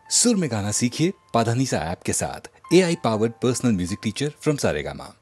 सुर में गाना सीखिए पाधानीसा ऐप के साथ। AI powered personal music teacher from Saregama.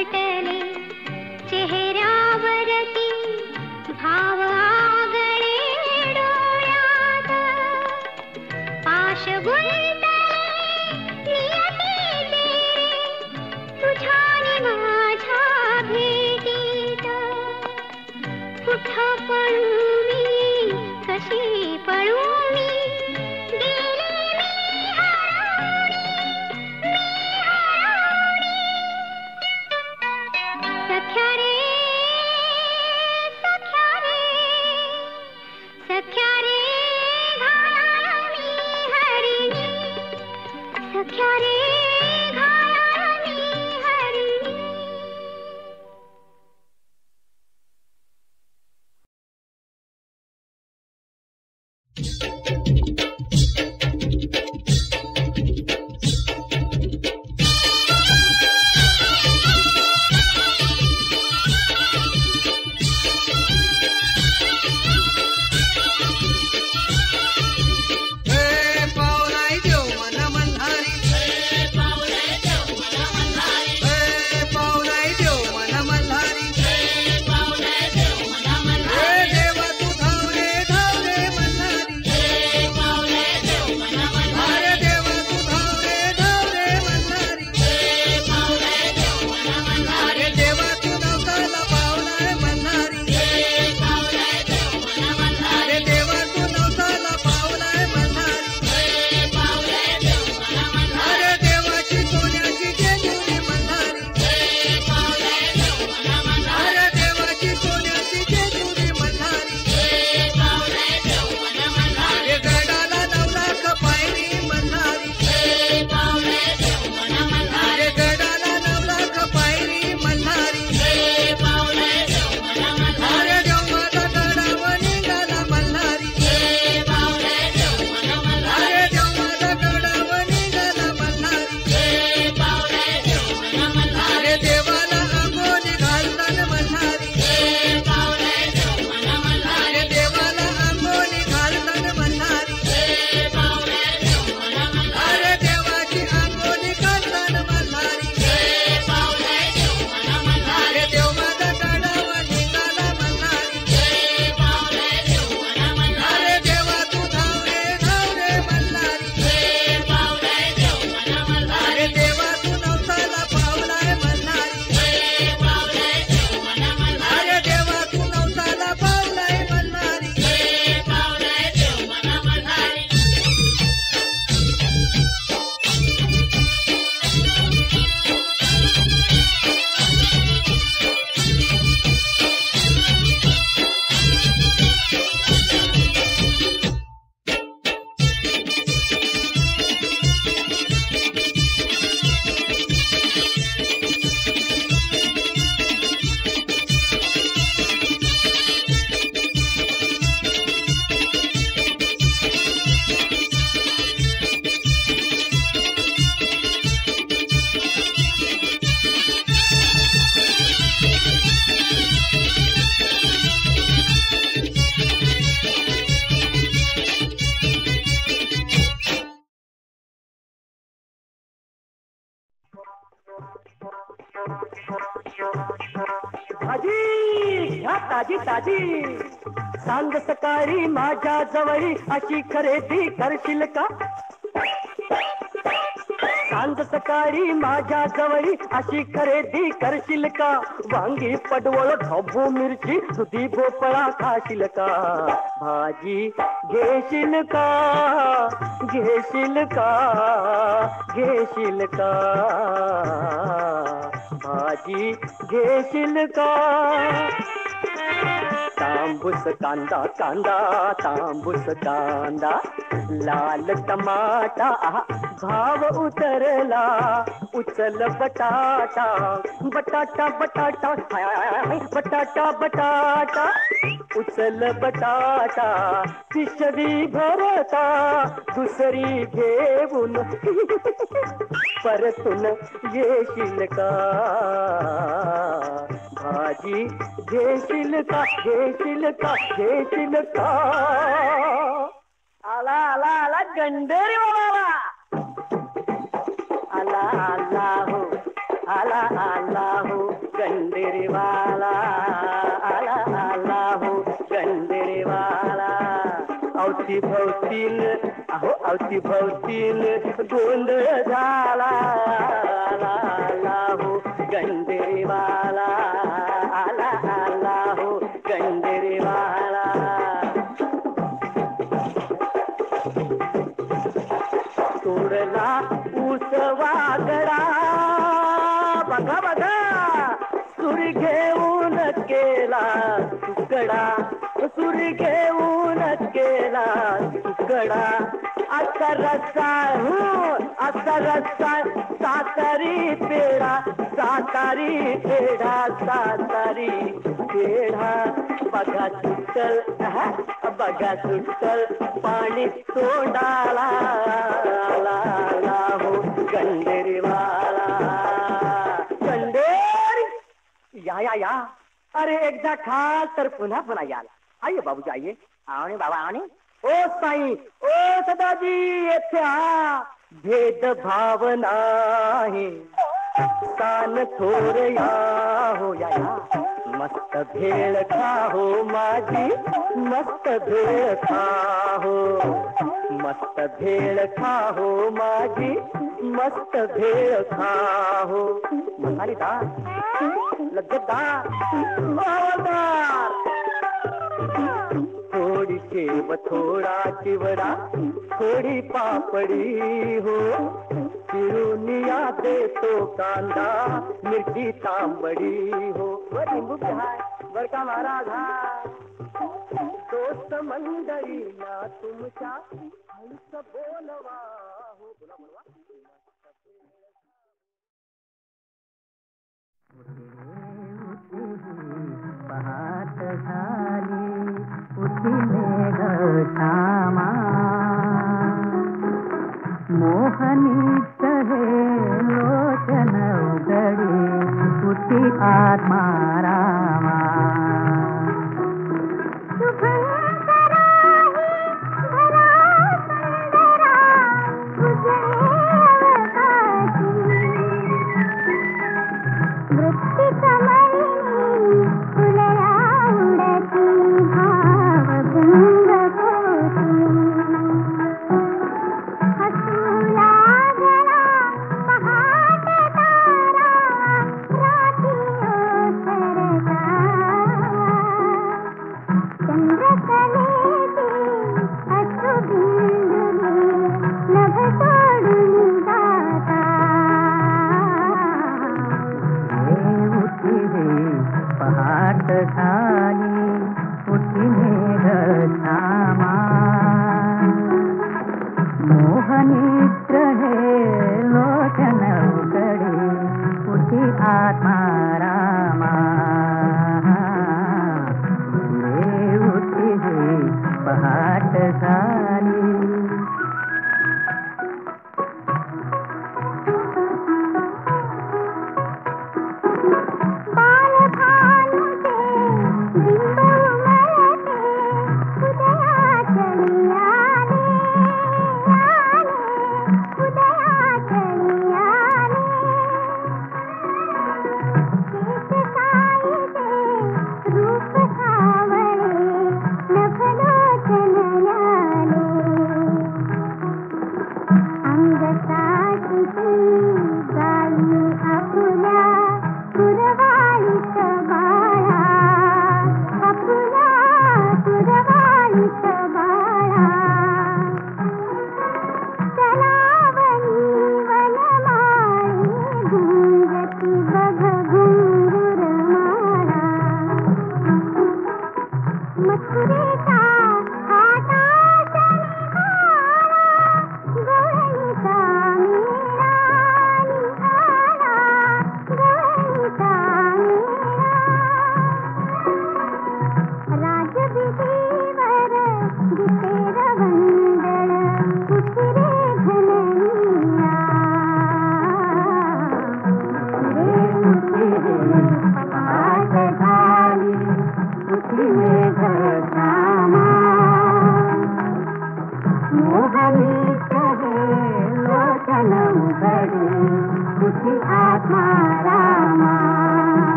उमटले चेहऱ्यावरती भाव आगळे डोळ्यात पाश गुंतले नियतीचे तुझ्या नि माझ्या भेटीत कुठं पळू मी कशी पळू मी गेले मी हरवणी सख्या रे सख्या रे सख्या रे घाला मी हरिणी सख्या रे घाला मी हरिणी ताजी ताजी सांग सकाळी माझ्या जवळी अशी खरेदी करशील का? सांग सकाळी माझ्या जवळी अशी खरेदी करशील का? वांगी पडवळ ढोबू मिरची दुधी भोपळा खाशील का? भाजी घेशील का? घेशील का? घेशील का? भाजी घेशील का? तांबूस कांदा कांदा तांबूस कांदा लाल टमाटा भाव उतरला उचल बटाटा बटाटा बटाटा बटाटा बटाटा उचल बटाटा पिशवी भरता दुसरी घेऊन परतून येशील का? भाजी घेशील का? घेशील का? घेशील का? आला आला आला गंडेरी आला आला आला हो आला आला हो गंडेरीवाला आला आला हो गंडेरीवाला अवती भवतील अहो अवती भवतील गोंधळ झाला आला आला हो गंडेरीवाला आला आला हो गंडेरीवाला तोडला ऊस वागडा बघा बघा सूर घेऊन केला तुकडा सूर घेऊन केला तुकडा असा रस्ता असा रस्ता सातारी पेढा सातारी पेढा सातारी पेढा बघा सुटल पाणी तोंडाला आला हो गंडेरीवाला गंडेरी या अरे एकदा खा तर पुन्हा पुन्हा याल आइए बाबूजी आइए आवणे बाबा आवणे ओ साई ओ सदाजी येथे हा भेदभाव नाही सान थोर या हो या मस्त भेळ खाहो माझी मस्त भेळ खाहो मस्त भेळ खाहो माझी मस्त भेळ खाहो मसालेदार लज्जतदार हवादार थोडी शेव थोडा चिवडा थोडी पापडी हो चिरुनिया देतो कांदा मिरची तांबडी हो लिंबू हाय बर का महाराज हा दोस्त मंडळी ना तुमच्या हंस बोलवा हो बोला पहाट झाली उठिले घामा मोहनी चहे लोचन उघडी उठी आत्मा रामा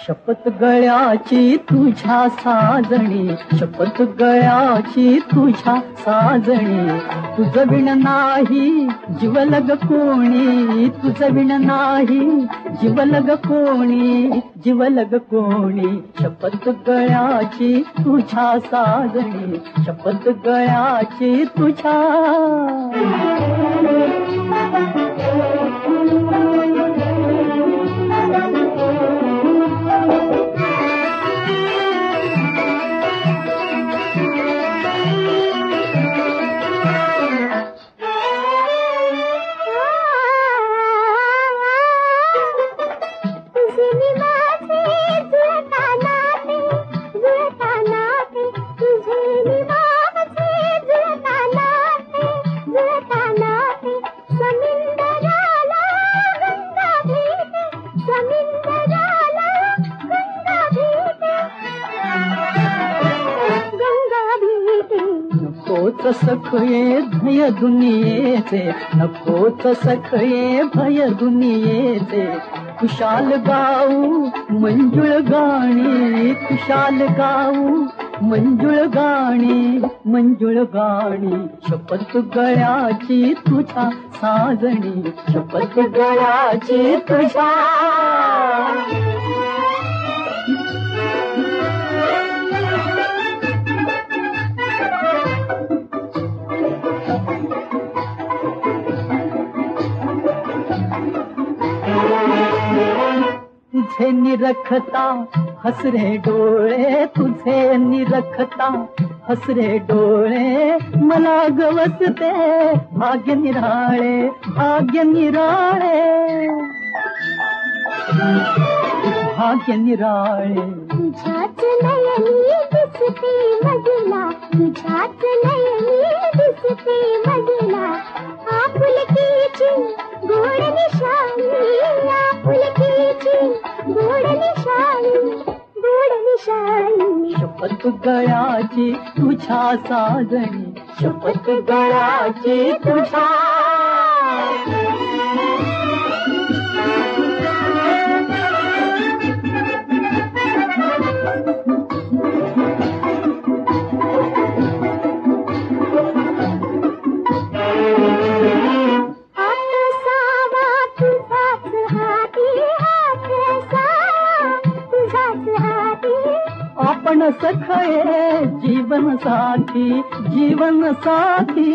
शपथ गळ्याची तुझ्या साजणी, शपथ गळ्याची तुझ्या साजणी, तुझं विण नाही जीवलग कोणी, तुझं विण नाही जीवलग कोणी, जीवलग कोणी. शपथ गळ्याची तुझ्या साजणी, शपथ गळ्याची तुझ्या. नकोच सखये भय दुनियेचे, नकोच सखये भय दुनियेचे. खुशाल गाऊ मंजुळ गाणी, खुशाल गाऊ मंजुळ गाणी, मंजुळ गाणी. शपथ गळ्याची तुझ्या साजणी, शपथ गळ्याची तुझ्या. तुझे निरखता हसरे डोळे, तुझे निरखता हसरे डोळे. मला गवसते भाग्य निराळे, भाग्य निराळे, भाग्य निराळे. तुझ्याच नयनी दिसते मजला, तुझ्याच नयनी दिसते मजला. आपुलकीची गोड निशाणी, आपुलकीची गोड निशाणी, गोड निशाणी. शपथ शपथ गळ्याची तुझ्या साजणी, शपथ गळ्याची तुझ्या. आपण सखये जीवन साथी, जीवन साथी,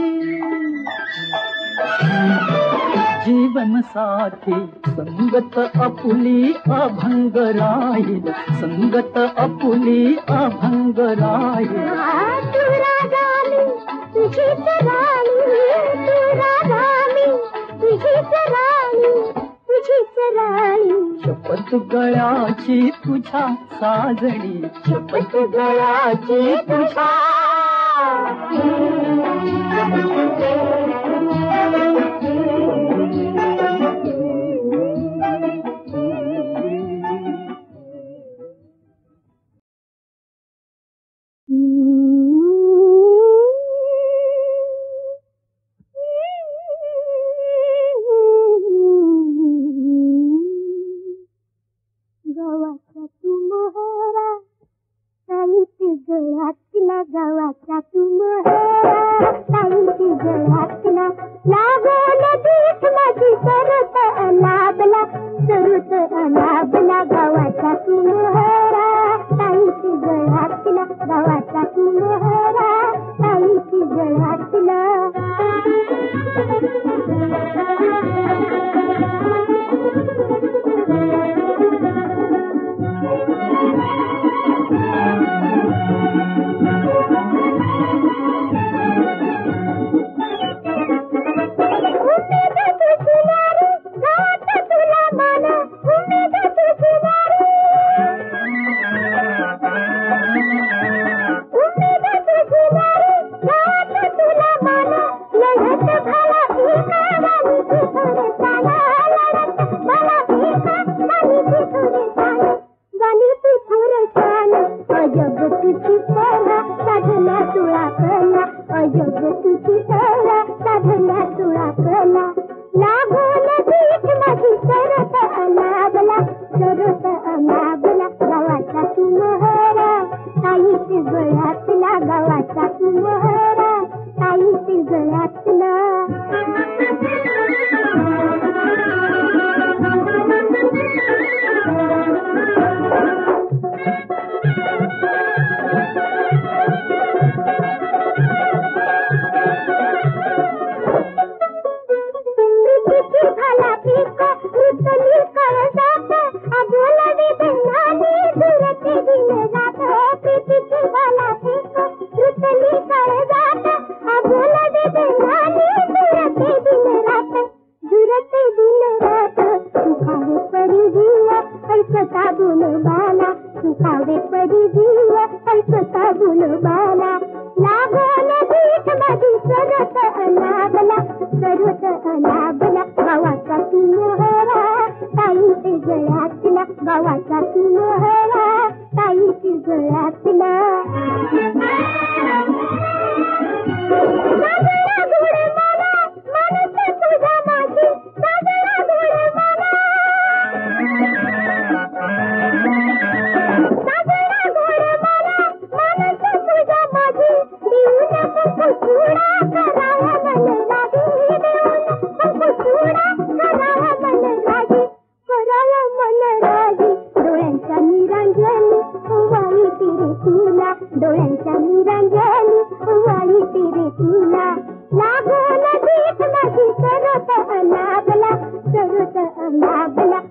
जीवन साथी. संगत आपुली अभंग राहील, संगत आपुली अभंग राहील. तू रागामी तुझीच राणी, तू रागामी तुझीच राणी, तुझीच राणी. शपथ गळ्याची तुझ्या साजणी, शपथ गळ्याची तुझ्या. गावाचा तू मोहरा, ताईत गळ्यातला, गावाचा तू मोहरा, ताईत गळ्यातला. लागोन पीठ माझी सरत अनाबला, सरत अनाबला.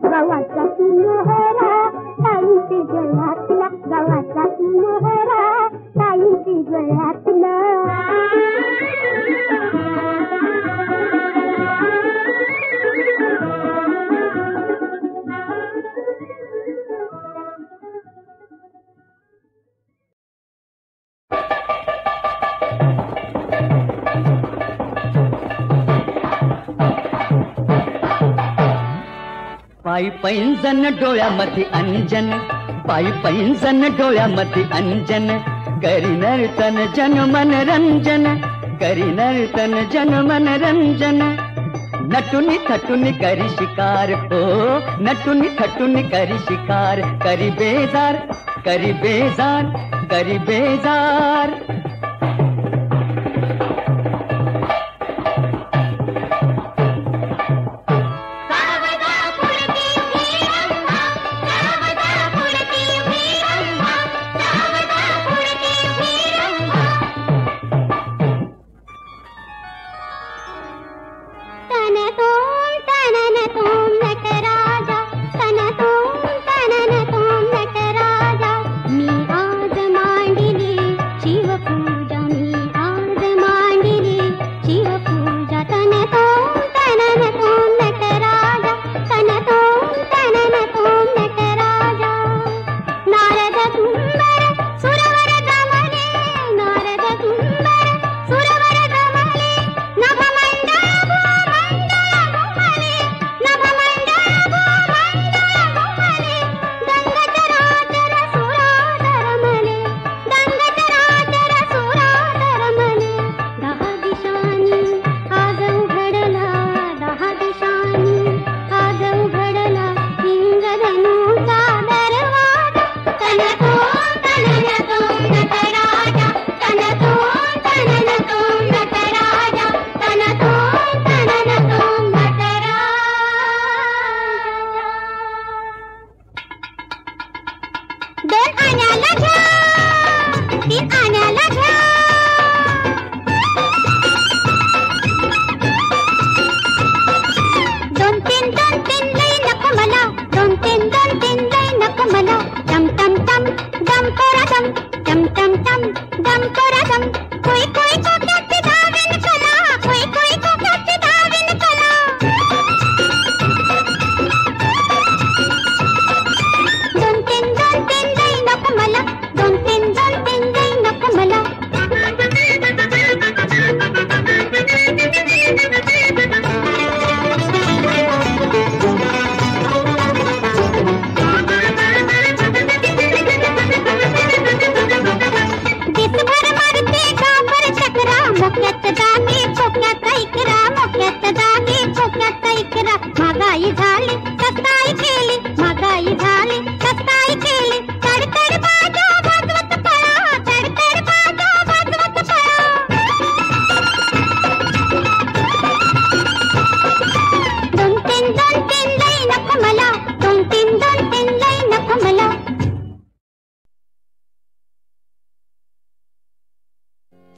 गावाचा तू मोहरा, ताईत गळ्यातला, गावाचा तू मोहरा, ताईत गळ्यातला. पायी पैंजण डोळ्यामध्ये अंजन, पायी पैंजण डोळ्यामध्ये अंजन. करी नर्तन जन मनरंजन, करी नर्तन जन मनरंजन। नटुनी थटुनी करी शिकार हो, नटुनी थटुनी करी शिकार, करी बेजार करी बेजार करी बेजार।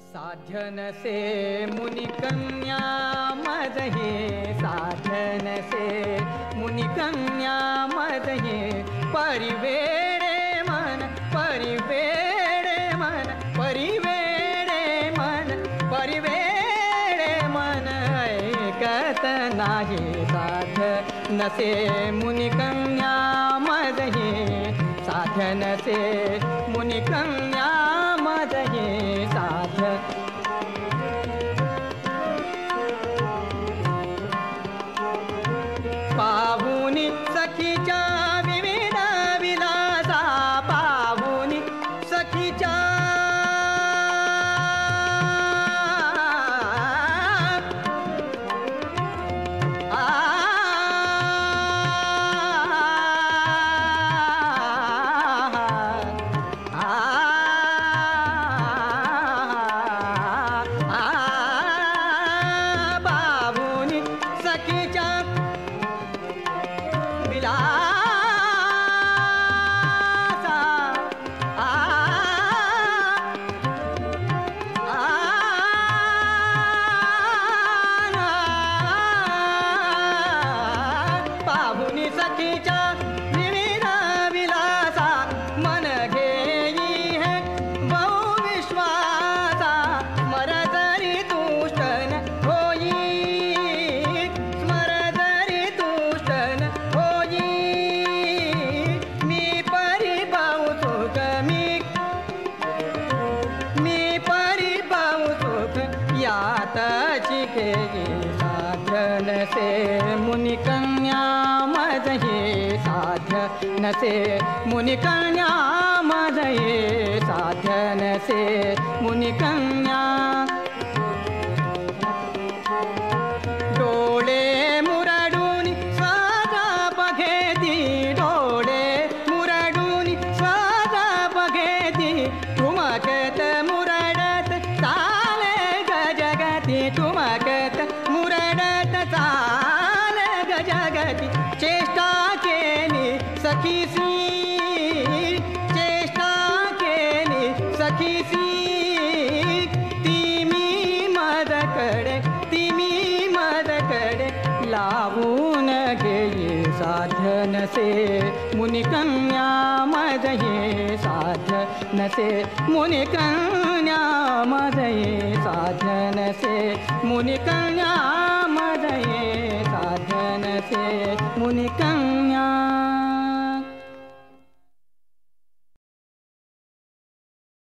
साधन से मुनि कन्या मदहे, साधन से मुनि कन्या मदहे, परिवेणे मन परिवेणे मन परिवेणे मन परिवेणे मन, ऐकत नाही साधन से मुनि कन्या मदहे, साधन से मुनि कन्या मदहे साधन। पाहुनी सखीच्या विविध विलासा, पाहुनी सखीच्या साधन से मुनि कन्या मदहे, साधन से मुनि कन्या मदहे, साधन से मुनिकन्या डोळे मुरडून स्वादा बघेती डोळे मुरडून स्वादा बघेती ठुमकत मुरडत चाले गजगती ठुमकत मुरडत चाले गजगती चेष्टा केली सखीसी चेष्टा केली सखीसी तिमी मदकडे लावून घेई साधन से मुनिकन्या मदये साधन से मुनिकन्या मदये साधन से मुनिकन्या मदये साधन से मुनिकन्या